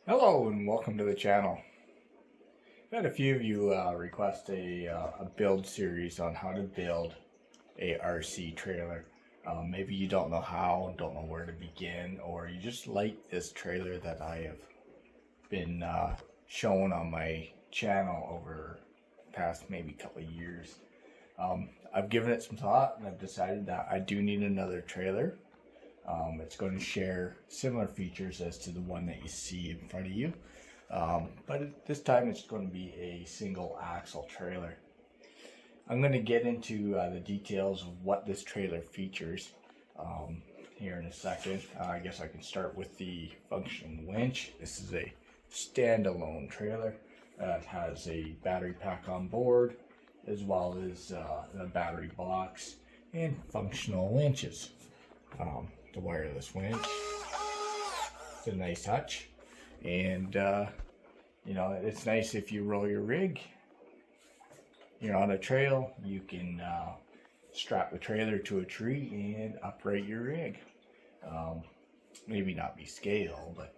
Hello and welcome to the channel. I've had a few of you request a build series on how to build a RC trailer. Maybe you don't know how, don't know where to begin, or you just like this trailer that I have been showing on my channel over the past maybe couple of years. I've given it some thought and I've decided that I do need another trailer. It's going to share similar features as to the one that you see in front of you, but this time it's going to be a single axle trailer. I'm going to get into the details of what this trailer features here in a second. I guess I can start with the functioning winch. This is a standalone trailer that has a battery pack on board, as well as a battery box and functional winches. The wireless winch, it's a nice touch, and you know, it's nice if you roll your rig, you're on a trail, you can strap the trailer to a tree and upright your rig. Maybe not be scale, but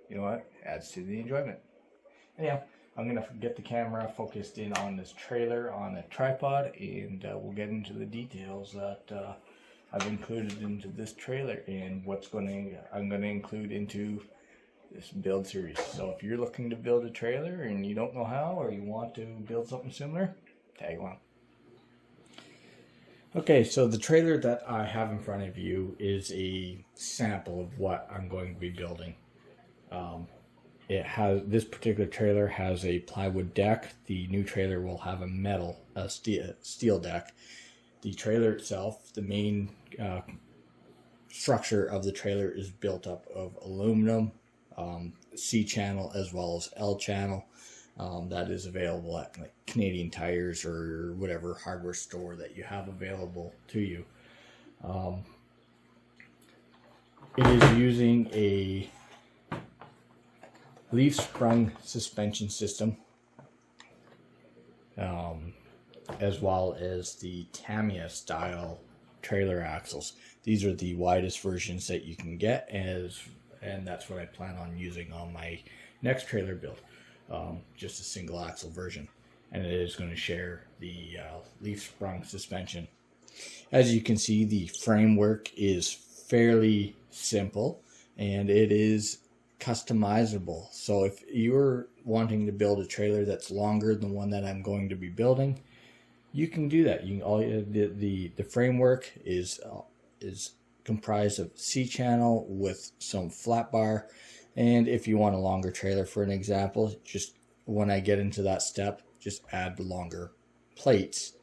you know what, adds to the enjoyment. Anyhow, I'm gonna get the camera focused in on this trailer on a tripod, and we'll get into the details that I've included into this trailer and I'm going to include into this build series. So if you're looking to build a trailer and you don't know how, or you want to build something similar, tag along. Okay, so the trailer that I have in front of you is a sample of what I'm going to be building. This particular trailer has a plywood deck. The new trailer will have a steel deck. The trailer itself, the main structure of the trailer is built up of aluminum, C channel as well as L channel. That is available at like Canadian Tires or whatever hardware store that you have available to you. It is using a leaf sprung suspension system, as well as the Tamiya style trailer axles. These are the widest versions that you can get, and that's what I plan on using on my next trailer build. Just a single axle version, and it is going to share the leaf sprung suspension. As you can see, the framework is fairly simple and it is customizable. So if you're wanting to build a trailer that's longer than the one that I'm going to be building, you can do that. The framework is comprised of C channel with some flat bar, and if you want a longer trailer, for an example, just when I get into that step, just add longer plates,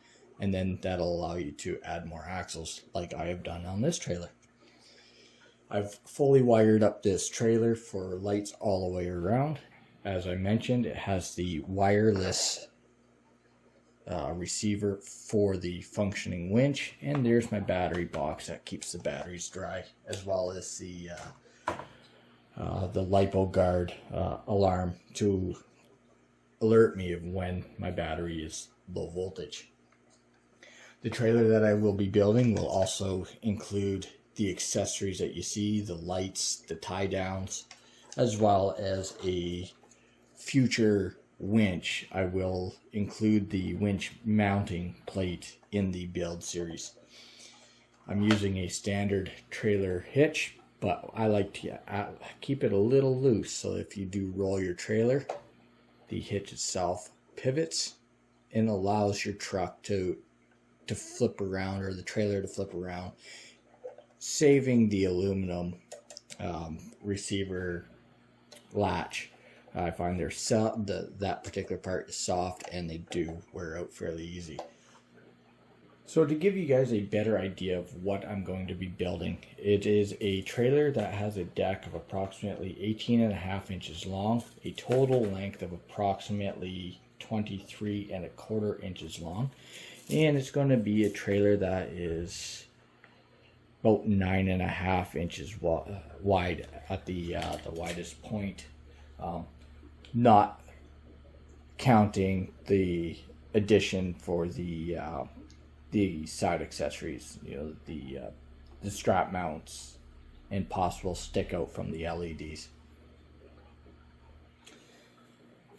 and then that'll allow you to add more axles like I have done on this trailer. I've fully wired up this trailer for lights all the way around. As I mentioned, it has the wireless receiver for the functioning winch, and there's my battery box that keeps the batteries dry, as well as the LiPo guard alarm to alert me of when my battery is low voltage. The trailer that I will be building will also include the accessories that you see, the lights, the tie downs, as well as a future winch. I will include the winch mounting plate in the build series. I'm using a standard trailer hitch, but I like to keep it a little loose, so if you do roll your trailer, the hitch itself pivots and allows your truck to flip around, or the trailer to flip around, saving the aluminum receiver latch. I find that particular part is soft and they do wear out fairly easy. So to give you guys a better idea of what I'm going to be building, it is a trailer that has a deck of approximately 18.5 inches long, a total length of approximately 23.25 inches long, and it's going to be a trailer that is about 9.5 inches wide at the widest point. Not counting the addition for the side accessories, you know, the strap mounts and possible stick out from the LEDs.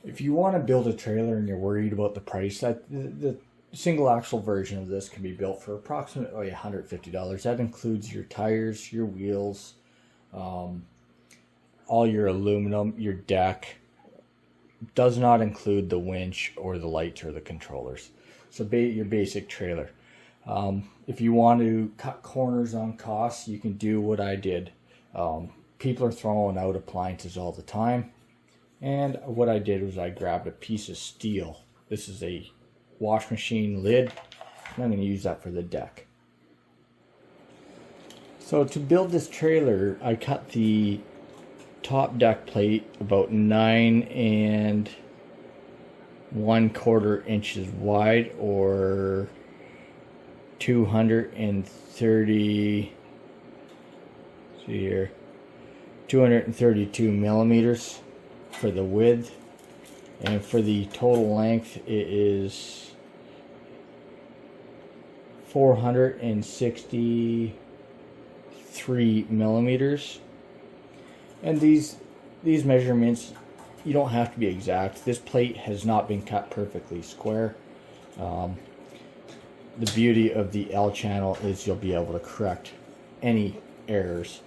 If you want to build a trailer and you're worried about the price, the single axle version of this can be built for approximately $150. That includes your tires, your wheels, all your aluminum, your deck. Does not include the winch or the lights or the controllers. So your basic trailer. If you want to cut corners on costs, you can do what I did. People are throwing out appliances all the time. And what I did was I grabbed a piece of steel. This is a wash machine lid. And I'm going to use that for the deck. So to build this trailer, I cut the top deck plate about 9 1/4 inches wide, or 232 millimeters for the width, and for the total length it is 463 millimeters. And these measurements, you don't have to be exact. This plate has not been cut perfectly square. The beauty of the L channel is you'll be able to correct any errors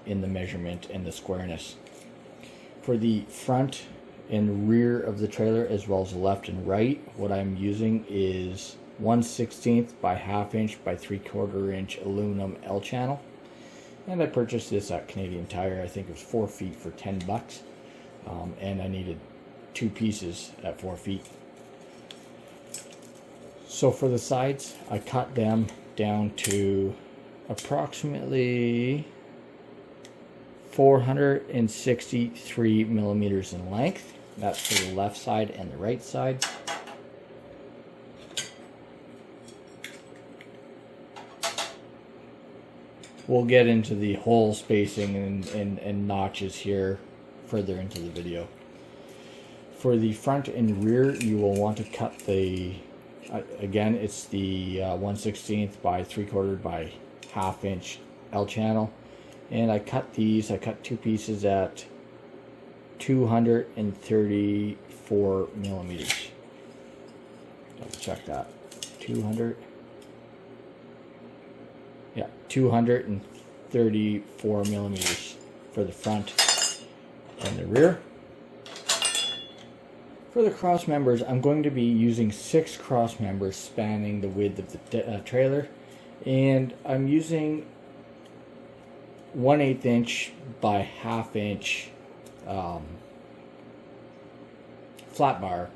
in the measurement and the squareness. For the front and rear of the trailer, as well as the left and right, what I'm using is 1/16 by 1/2 inch by 3/4 inch aluminum L channel. And I purchased this at Canadian Tire. I think it was 4 feet for $10. And I needed 2 pieces at 4 feet. So for the sides, I cut them down to approximately 463 millimeters in length. That's for the left side and the right side. We'll get into the hole spacing and notches here further into the video. For the front and rear, you will want to cut the, again, it's the 1/16 by 3/4 by 1/2 inch L channel. And I cut 2 pieces at 234 millimeters. Double check that. 234 millimeters for the front and the rear. For the cross members, I'm going to be using 6 cross members spanning the width of the trailer, and I'm using 1/8 inch by 1/2 inch flat bar,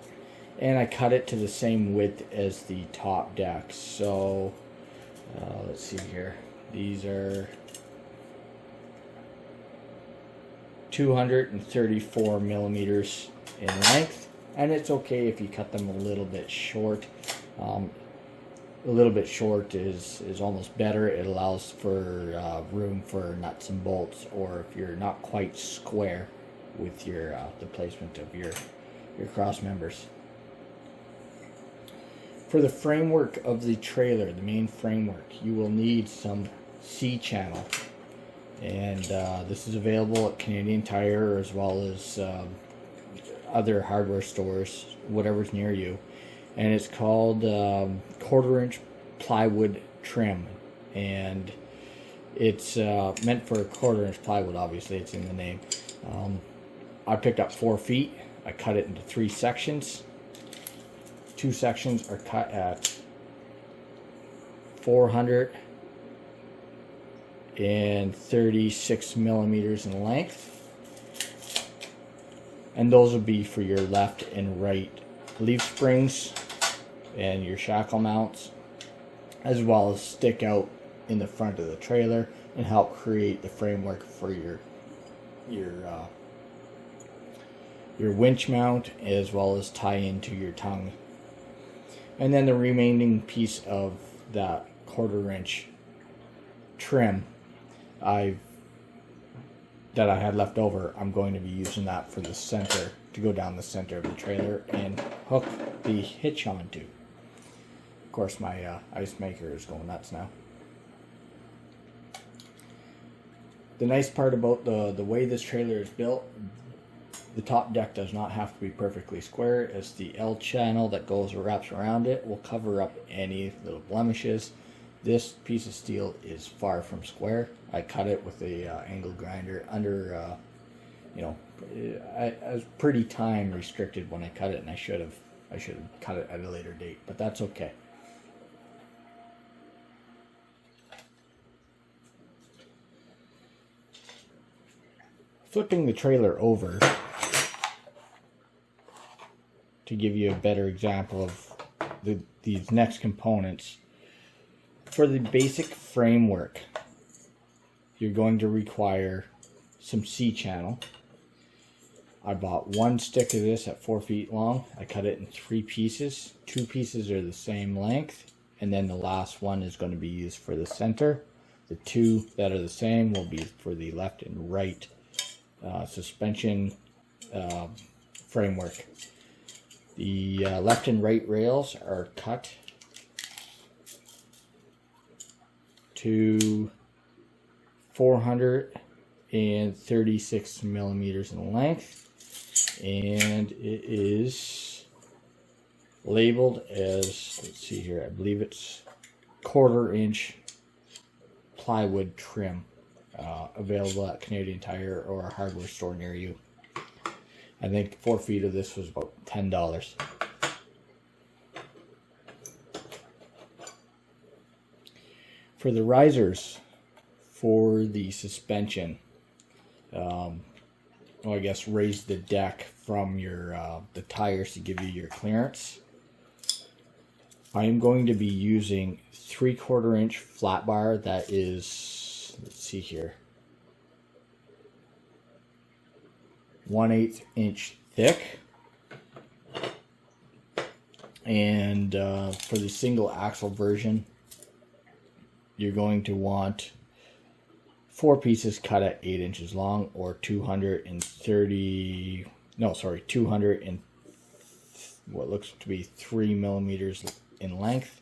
and I cut it to the same width as the top deck. So let's see here. These are 234 millimeters in length, and it's okay if you cut them a little bit short. A little bit short is almost better. It allows for room for nuts and bolts, or if you're not quite square with your the placement of your cross members. For the framework of the trailer, the main framework, you will need some C channel, and this is available at Canadian Tire as well as other hardware stores, whatever's near you. And it's called 1/4 inch plywood trim, and it's meant for 1/4 inch plywood. Obviously, it's in the name. I picked up 4 feet. I cut it into 3 sections. 2 sections are cut at 436 millimeters in length, and those will be for your left and right leaf springs and your shackle mounts, as well as stick out in the front of the trailer and help create the framework for your winch mount, as well as tie into your tongue. And then the remaining piece of that 1/4 inch trim that I had left over, I'm going to be using that for the center, to go down the center of the trailer and hook the hitch onto. Of course, my ice maker is going nuts now. The nice part about the way this trailer is built, The top deck does not have to be perfectly square, as the L channel that wraps around it will cover up any little blemishes. This piece of steel is far from square. I cut it with a angle grinder under, I was pretty time restricted when I cut it, and I should have cut it at a later date, but that's okay. Flipping the trailer over to give you a better example of these next components. For the basic framework, you're going to require some C-channel. I bought one stick of this at 4 feet long. I cut it in 3 pieces. 2 pieces are the same length, and then the last one is going to be used for the center. The 2 that are the same will be for the left and right suspension framework. The left and right rails are cut to 436 millimeters in length, and it is labeled as, let's see here, I believe it's 1/4 inch plywood trim, available at Canadian Tire or a hardware store near you. I think 4 feet of this was about $10. For the risers for the suspension, I guess raise the deck from your the tires to give you your clearance. I am going to be using 3/4 inch flat bar that is, let's see here, 1/8 inch thick. And for the single axle version, you're going to want 4 pieces cut at 8 inches long, or 200 and what looks to be 3 millimeters in length.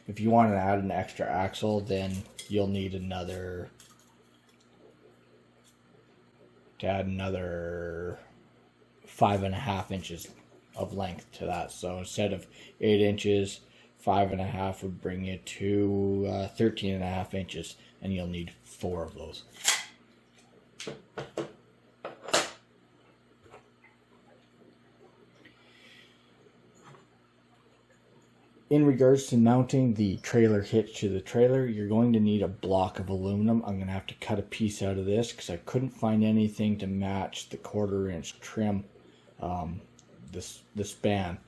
If you want to add an extra axle, then you'll need another 5.5 inches of length to that. So instead of 8 inches, 5.5 would bring you to 13.5 inches, and you'll need 4 of those. In regards to mounting the trailer hitch to the trailer, you're going to need a block of aluminum. I'm going to have to cut a piece out of this because I couldn't find anything to match the 1/4 inch trim, the span.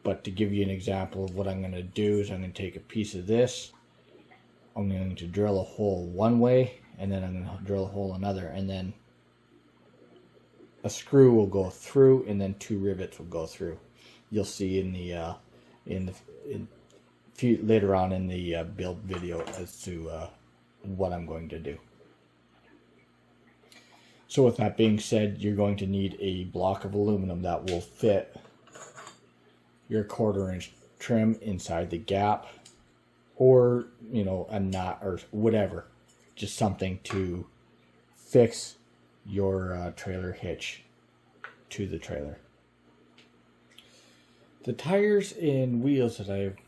But to give you an example of what I'm going to do is I'm going to take a piece of this, I'm going to drill a hole one way, and then I'm going to drill a hole another, and then a screw will go through, and then 2 rivets will go through. You'll see in the later on in the build video as to what I'm going to do. So with that being said, you're going to need a block of aluminum that will fit your 1/4 inch trim inside the gap, or a nut or whatever, just something to fix your trailer hitch to the trailer. The tires and wheels that I've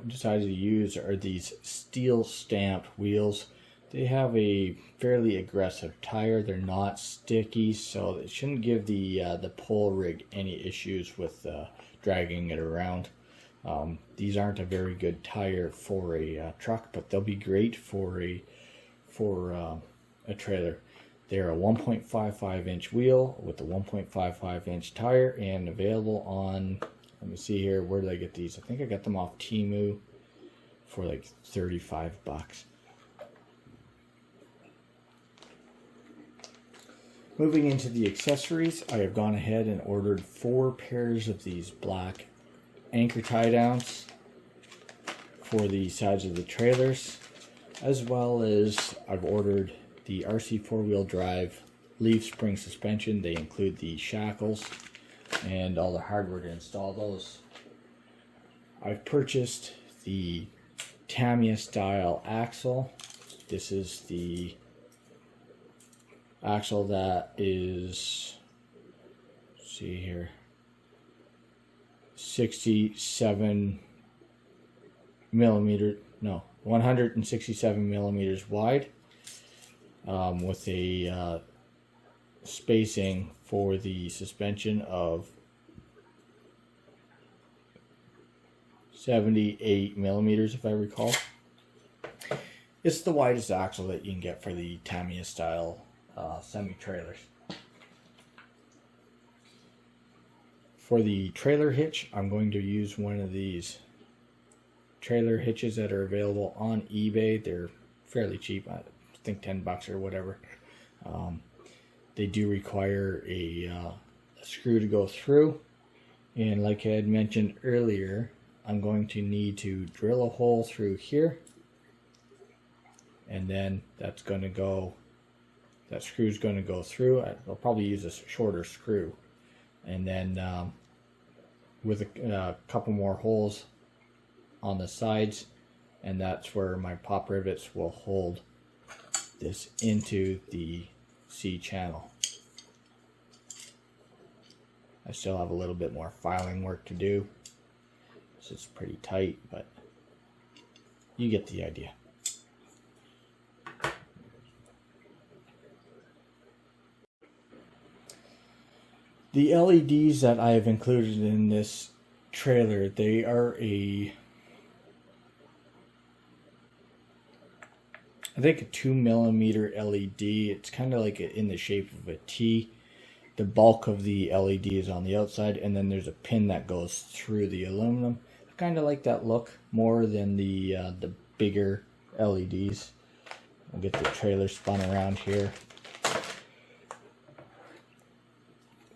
decided to use are these steel stamped wheels. They have a fairly aggressive tire. They're not sticky, so it shouldn't give the pull rig any issues with dragging it around. These aren't a very good tire for a truck, but they'll be great for a trailer. They're a 1.55 inch wheel with a 1.55 inch tire, and available on, let me see here, where did I get these? I think I got them off Temu for like 35 bucks. Moving into the accessories, I have gone ahead and ordered 4 pairs of these black anchor tie downs for the sides of the trailers, as well as I've ordered the RC 4-wheel drive leaf spring suspension. They include the shackles and all the hardware to install those. I've purchased the Tamiya style axle. This is the axle that is see here, 67 millimeter, no, 167 millimeters wide, with a spacing for the suspension of 78 millimeters, if I recall. It's the widest axle that you can get for the Tamiya style semi-trailers. For the trailer hitch, I'm going to use one of these trailer hitches that are available on eBay. They're fairly cheap, I think 10 bucks or whatever. They do require a screw to go through, and like I had mentioned earlier, I'm going to need to drill a hole through here, and then that screw's going to go through. I'll probably use a shorter screw, and then with a couple more holes on the sides, and that's where my pop rivets will hold this into the C channel. I still have a little bit more filing work to do. This is pretty tight, but you get the idea. The LEDs that I have included in this trailer, they are I think a 2mm LED. It's kind of like in the shape of a T. The bulk of the LED is on the outside, and then there's a pin that goes through the aluminum. I kind of like that look more than the bigger LEDs. I'll get the trailer spun around here.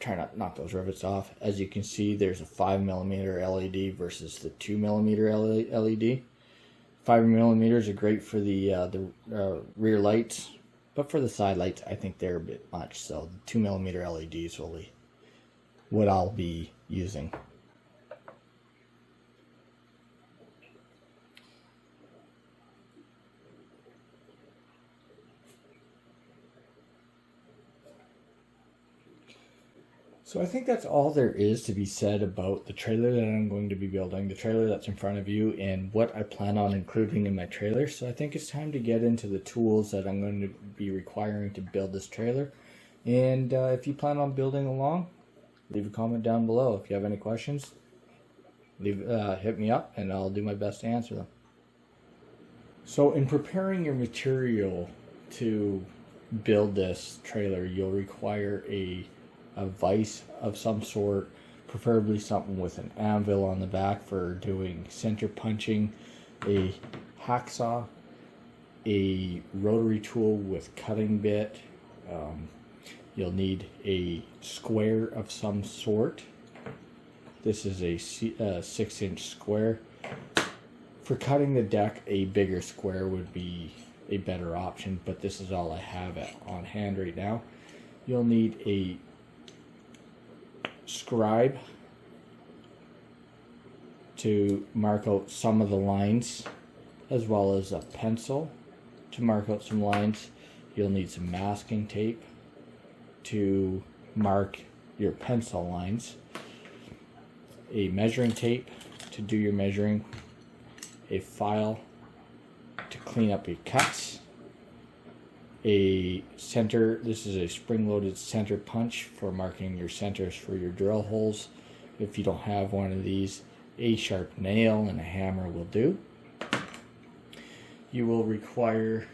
Try not to knock those rivets off. As you can see, there's a 5mm LED versus the 2mm LED. 5mm are great for the rear lights, but for the side lights, I think they're a bit much. So the 2mm LEDs will be what I'll be using. So I think that's all there is to be said about the trailer that I'm going to be building, the trailer that's in front of you, and what I plan on including in my trailer. So I think it's time to get into the tools that I'm going to be requiring to build this trailer. And if you plan on building along, leave a comment down below. If you have any questions, hit me up and I'll do my best to answer them. So in preparing your material to build this trailer, you'll require a vise of some sort, preferably something with an anvil on the back for doing center punching, a hacksaw, a rotary tool with cutting bit. You'll need a square of some sort. This is a 6-inch square. For cutting the deck, a bigger square would be a better option, but this is all I have on hand right now. You'll need a scribe to mark out some of the lines, as well as a pencil to mark out some lines. You'll need some masking tape to mark your pencil lines, a measuring tape to do your measuring, a file to clean up your cuts, a center, this is a spring-loaded center punch for marking your centers for your drill holes. If you don't have one of these, a sharp nail and a hammer will do. You will require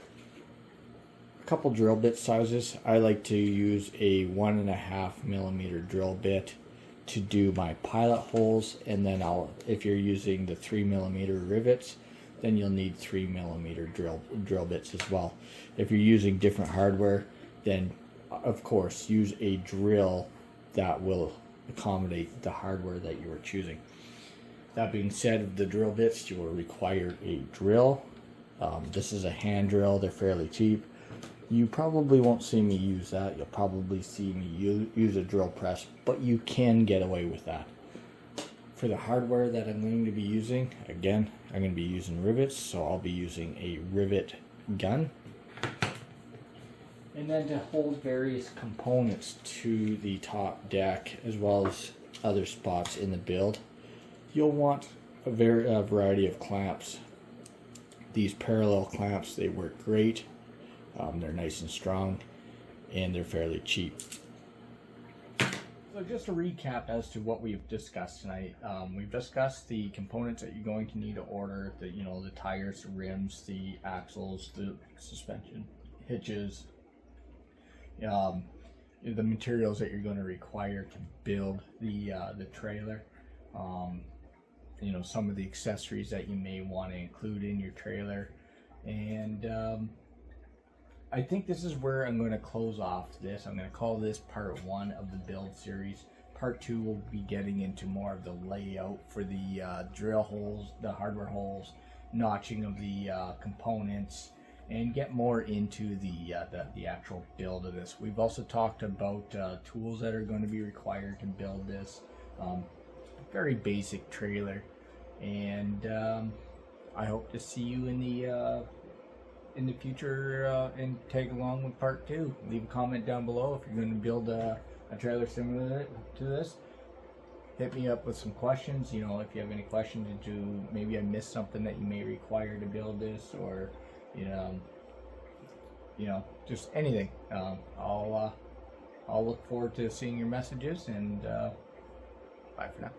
a couple drill bit sizes. I like to use a 1.5mm drill bit to do my pilot holes, and then if you're using the 3mm rivets, then you'll need 3mm drill bits as well. If you're using different hardware, then of course use a drill that will accommodate the hardware that you are choosing. That being said, the drill bits, you will require a drill. This is a hand drill. They're fairly cheap. You probably won't see me use that. You'll probably see me use a drill press, but you can get away with that. For the hardware that I'm going to be using, again, I'm going to be using rivets, so I'll be using a rivet gun. And then to hold various components to the top deck as well as other spots in the build, you'll want a variety of clamps. These parallel clamps, they work great. They're nice and strong, and they're fairly cheap. So just a recap as to what we've discussed tonight. We've discussed the components that you're going to need to order, the tires, the rims, the axles, the suspension, hitches, the materials that you're going to require to build the trailer. Some of the accessories that you may want to include in your trailer, and I think this is where I'm going to close off this. I'm going to call this part 1 of the build series. Part 2 will be getting into more of the layout for the drill holes, the hardware holes, notching of the components, and get more into the actual build of this. We've also talked about tools that are going to be required to build this. Very basic trailer, and I hope to see you in the future and tag along with part 2. Leave a comment down below if you're going to build a trailer similar to this. Hit me up with some questions. If you have any questions into maybe I missed something that you may require to build this, or just anything. I'll look forward to seeing your messages, and bye for now.